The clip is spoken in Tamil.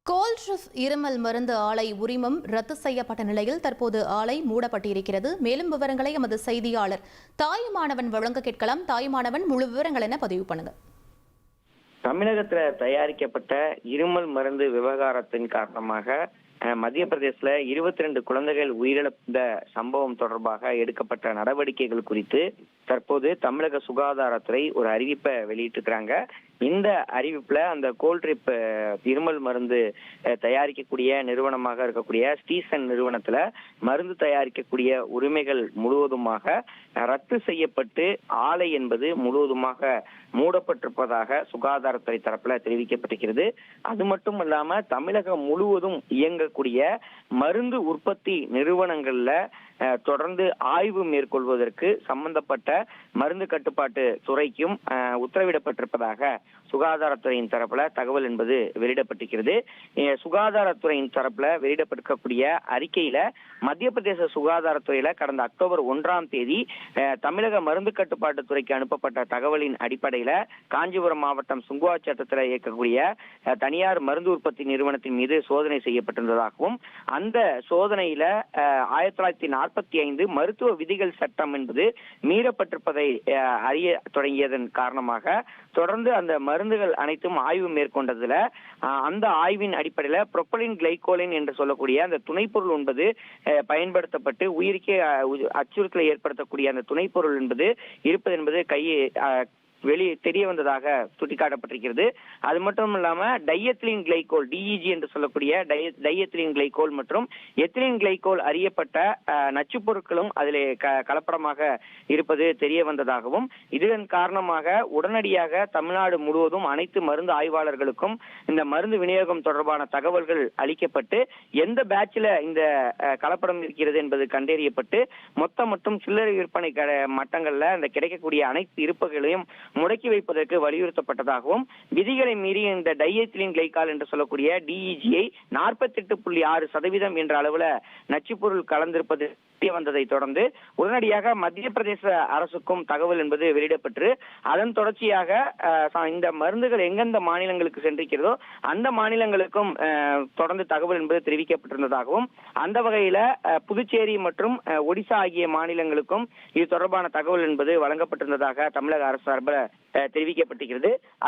கோல்ட்ரிப் இருமல் மருந்து ஆலை உரிமம் ரத்து செய்யப்பட்ட நிலையில் தற்போது ஆலை மூடப்பட்டிருக்கிறது. மேலும் விவரங்களை எமது செய்தியாளர் தாயுமானவன் வழங்க கேட்கலாம். தாயுமானவன், முழு விவரங்கள் என்ன பதிவு பண்ணுங்க. தமிழகத்துல தயாரிக்கப்பட்ட இருமல் மருந்து விவகாரத்தின் காரணமாக மத்திய பிரதேசல 22 குழந்தைகள் உயிரிழந்த சம்பவம் தொடர்பாக எடுக்கப்பட்ட நடவடிக்கைகள் குறித்து தற்போது தமிழக சுகாதாரத்துறை ஒரு அறிவிப்பை வெளியிட்டிருக்கிறாங்க. இந்த அறிவிப்புல அந்த கோல்ட்ரிப் இருமல் மருந்து தயாரிக்கக்கூடிய நிறுவனமாக இருக்கக்கூடிய ஸ்டீசன் நிறுவனத்துல மருந்து தயாரிக்கக்கூடிய உரிமைகள் முழுவதுமாக ரத்து செய்யப்பட்டு ஆலை என்பது முழுவதுமாக மூடப்பட்டிருப்பதாக சுகாதாரத்துறை தரப்புல தெரிவிக்கப்பட்டிருக்கிறது. அது மட்டும் இல்லாம தமிழகம் முழுவதும் இயங்கக்கூடிய மருந்து உற்பத்தி நிறுவனங்கள்ல தொடர்ந்து ஆய்வு மேற்கொள்வதற்கு சம்பந்தப்பட்ட மருந்து கட்டுப்பாட்டு துறைக்கும் உத்தரவிடப்பட்டிருப்பதாக சுகாதாரத்துறையின் தரப்புல தகவல் என்பது வெளியிடப்பட்டிருக்கிறது. சுகாதாரத்துறையின் தரப்புல வெளியிடப்பட்டிருக்கக்கூடிய அறிக்கையில மத்திய பிரதேச சுகாதாரத்துறையில கடந்த அக்டோபர் 1ஆம் தேதி தமிழக மருந்து கட்டுப்பாட்டு துறைக்கு அனுப்பப்பட்ட தகவலின் அடிப்படையில காஞ்சிபுரம் மாவட்டம் சுங்குவா சட்டத்தில் இயக்கக்கூடிய தனியார் மருந்து உற்பத்தி நிறுவனத்தின் மீது சோதனை செய்யப்பட்டிருந்ததாகவும் அந்த சோதனையில 1945 மருத்துவ விதிகள் சட்டம் என்பது மீறப்பட்டிருப்பதை அறிய தொடங்கியதன் காரணமாக தொடர்ந்து அந்த மருந்துகள் அனைத்தும் ஆய்வு மேற்கொண்டதுல அந்த ஆய்வின் அடிப்படையில புரோப்பலின் கிளைகோலின் என்று சொல்லக்கூடிய அந்த துணைப்பொருள் என்பது பயன்படுத்தப்பட்டு உயிருக்கே அச்சுறுத்தலை ஏற்படுத்தக்கூடிய அந்த துணைப்பொருள் என்பது இருப்பது என்பது தெரிய வந்ததாக சுட்டிக்காட்டப்பட்டிருக்கிறது. அது மட்டும் இல்லாம டைஎத்திலீன் கிளைகோல் டிஇஜி என்று சொல்லக்கூடிய டைஎத்திலீன் கிளைகோல் மற்றும் எத்திலீன் கிளைகோல் அறியப்பட்ட நச்சு பொருட்களும் அதிலே கலப்படமாக இருப்பது தெரிய வந்ததாகவும் இதன் காரணமாக உடனடியாக தமிழ்நாடு முழுவதும் அனைத்து மருந்து ஆய்வாளர்களுக்கும் இந்த மருந்து விநியோகம் தொடர்பான தகவல்கள் அளிக்கப்பட்டு எந்த பேட்ச்ல இந்த கலப்படம் இருக்கிறது என்பது கண்டறியப்பட்டு மொத்த மற்றும் சில்லறை விற்பனை மட்டங்கள்ல இந்த கிடைக்கக்கூடிய அனைத்து இருப்புகளையும் முடக்கி வைப்பதற்கு வலியுறுத்தப்பட்டதாகவும் விதிகளை மீறி இந்த டைஎத்திலீன் கிளைகால் என்று சொல்லக்கூடிய டிஇஜியை 48.6% என்ற அளவுல நச்சுப்பொருள் கலந்திருப்பது வந்ததை தொடர்ந்து உடனடியாக மத்திய பிரதேச அரசுக்கும் தகவல் என்பது வெளியிடப்பட்டு அதன் தொடர்ச்சியாக இந்த மருந்துகள் எந்தெந்த மாநிலங்களுக்கு சென்றிருக்கிறதோ அந்த மாநிலங்களுக்கும் தொடர்ந்து தகவல் என்பது தெரிவிக்கப்பட்டிருந்ததாகவும் அந்த வகையில புதுச்சேரி மற்றும் ஒடிசா ஆகிய மாநிலங்களுக்கும் இது தொடர்பான தகவல் என்பது வழங்கப்பட்டிருந்ததாக தமிழக அரசு சார்பில் தெரிவிக்கப்பட்டிருக்கிறது.